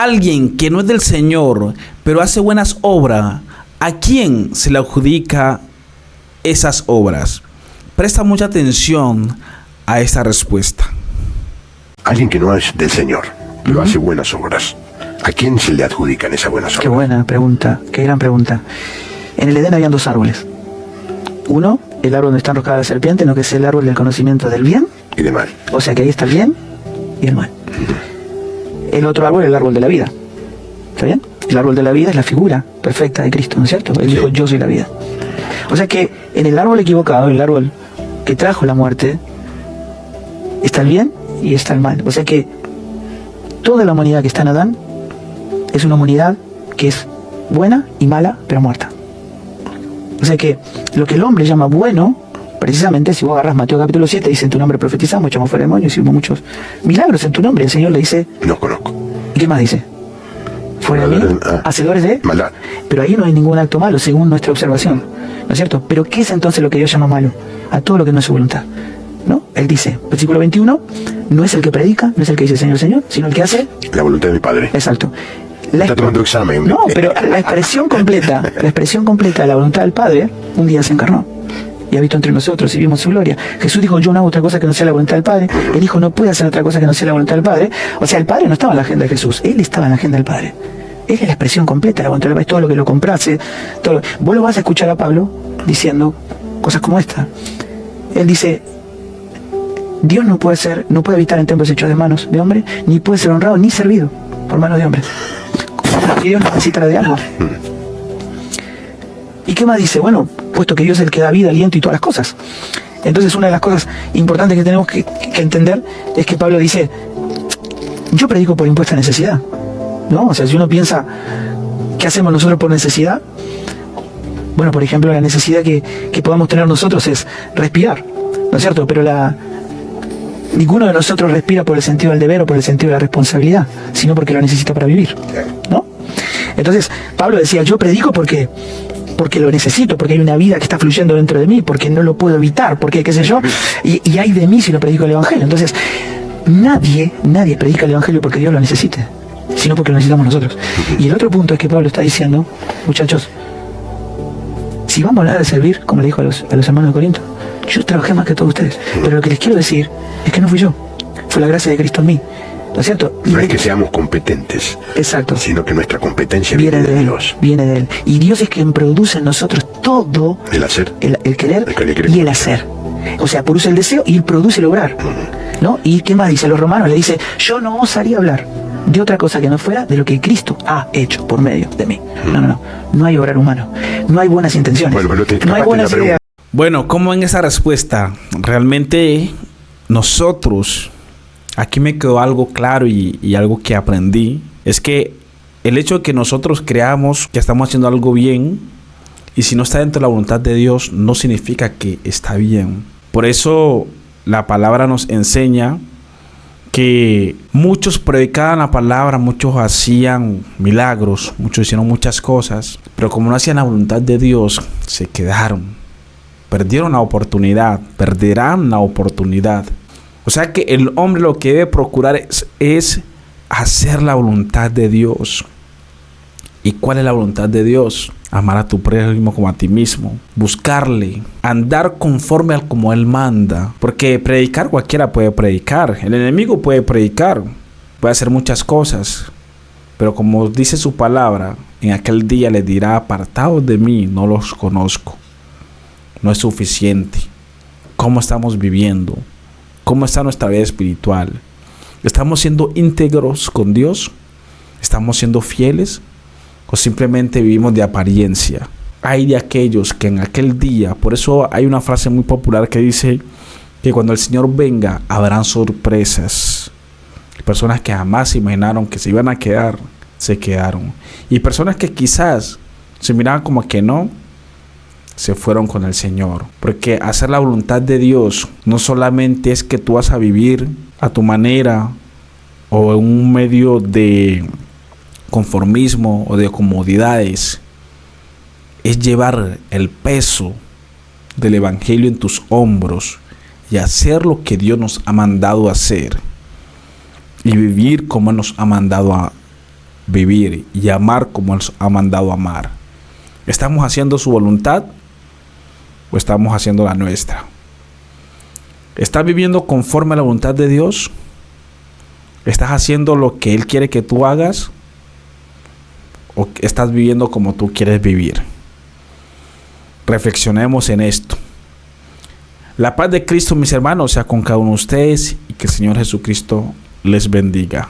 alguien que no es del Señor, pero hace buenas obras, ¿a quién se le adjudica esas obras? Presta mucha atención a esta respuesta. Alguien que no es del Señor, pero hace buenas obras, ¿a quién se le adjudican esas buenas obras? Qué buena pregunta, qué gran pregunta. En el Edén habían dos árboles. Uno, el árbol donde está enroscada la serpiente, ¿no? Que es el árbol del conocimiento del bien Y de mal. O sea que ahí está el bien y el mal. El otro árbol es el árbol de la vida. ¿Está bien? El árbol de la vida es la figura perfecta de Cristo, ¿no es cierto? Él dijo, yo soy la vida. O sea que en el árbol equivocado, el árbol que trajo la muerte, está el bien y está el mal. O sea que toda la humanidad que está en Adán es una humanidad que es buena y mala, pero muerta. O sea que lo que el hombre llama bueno, precisamente si vos agarras Mateo capítulo 7, dice en tu nombre profetizamos, echamos fuera demonios, hicimos muchos milagros en tu nombre. El Señor le dice, no conozco. ¿Y qué más dice? Fuera de mí, hacedores de maldad. Pero ahí no hay ningún acto malo, según nuestra observación, ¿no es cierto? Pero ¿qué es entonces lo que Dios llama malo? A todo lo que no es su voluntad, ¿no? Él dice, versículo 21, no es el que predica, no es el que dice Señor, Señor, sino el que hace la voluntad de mi Padre. Exacto. Está tomando examen. No, pero la expresión completa de la voluntad del Padre, un día se encarnó y habitó entre nosotros y vimos su gloria. Jesús dijo, yo no hago otra cosa que no sea la voluntad del Padre. El Hijo no puede hacer otra cosa que no sea la voluntad del Padre. O sea, el Padre no estaba en la agenda de Jesús, Él estaba en la agenda del Padre. Él es la expresión completa de la voluntad del Padre, todo lo que lo comprase. Vos lo vas a escuchar a Pablo diciendo cosas como esta. Él dice, Dios no puede habitar en templos hechos de manos de hombre, ni puede ser honrado ni servido por manos de hombres. Que Dios necesita de algo. ¿Y qué más dice? Bueno, puesto que Dios es el que da vida, aliento y todas las cosas. Entonces una de las cosas importantes que tenemos que entender es que Pablo dice, yo predico por impuesta necesidad, ¿no? O sea, si uno piensa, ¿qué hacemos nosotros por necesidad? Bueno, por ejemplo, la necesidad que podamos tener nosotros es respirar, ¿no es cierto? Pero ninguno de nosotros respira por el sentido del deber o por el sentido de la responsabilidad, sino porque lo necesita para vivir, ¿no? Entonces, Pablo decía, yo predico porque lo necesito, porque hay una vida que está fluyendo dentro de mí, porque no lo puedo evitar, porque qué sé yo, y hay de mí si no predico el Evangelio. Entonces, nadie predica el Evangelio porque Dios lo necesite, sino porque lo necesitamos nosotros. Y el otro punto es que Pablo está diciendo, muchachos, si vamos a hablar de servir, como le dijo a los hermanos de Corinto, yo trabajé más que todos ustedes, pero lo que les quiero decir es que no fui yo, fue la gracia de Cristo en mí, ¿no es cierto? No es que seamos competentes, exacto, sino que nuestra competencia viene de Dios. Viene de Él. Y Dios es quien produce en nosotros todo el hacer, el querer y el hacer. O sea, produce el deseo y produce el obrar, ¿no? ¿Y qué más dice? Los romanos le dice, yo no osaría hablar de otra cosa que no fuera de lo que Cristo ha hecho por medio de mí. No hay obrar humano, no hay buenas intenciones, no hay buenas ideas. Bueno, como en esa respuesta, realmente nosotros, aquí me quedó algo claro y algo que aprendí, es que el hecho de que nosotros creamos que estamos haciendo algo bien, y si no está dentro de la voluntad de Dios, no significa que está bien. Por eso la palabra nos enseña que muchos predicaban la palabra, muchos hacían milagros, muchos hicieron muchas cosas, pero como no hacían la voluntad de Dios, se quedaron. Perdieron la oportunidad, perderán la oportunidad. O sea que el hombre lo que debe procurar es hacer la voluntad de Dios. ¿Y cuál es la voluntad de Dios? Amar a tu prójimo como a ti mismo. Buscarle. Andar conforme al como Él manda. Porque predicar cualquiera puede predicar. El enemigo puede predicar. Puede hacer muchas cosas. Pero como dice su palabra, en aquel día le dirá, apartados de mí, no los conozco. No es suficiente. ¿Cómo estamos viviendo? ¿Cómo está nuestra vida espiritual? ¿Estamos siendo íntegros con Dios? ¿Estamos siendo fieles? ¿O simplemente vivimos de apariencia? Hay de aquellos que en aquel día, por eso hay una frase muy popular que dice que cuando el Señor venga habrán sorpresas. Personas que jamás se imaginaron que se iban a quedar, se quedaron. Y personas que quizás se miraban como que no, se fueron con el Señor. Porque hacer la voluntad de Dios no solamente es que tú vas a vivir a tu manera o en un medio de conformismo o de comodidades. Es llevar el peso del Evangelio en tus hombros y hacer lo que Dios nos ha mandado a hacer y vivir como nos ha mandado vivir y amar como Él ha mandado amar. ¿Estamos haciendo su voluntad o estamos haciendo la nuestra? ¿Estás viviendo conforme a la voluntad de Dios? ¿Estás haciendo lo que Él quiere que tú hagas? ¿O estás viviendo como tú quieres vivir? Reflexionemos en esto. La paz de Cristo, mis hermanos, sea con cada uno de ustedes y que el Señor Jesucristo les bendiga.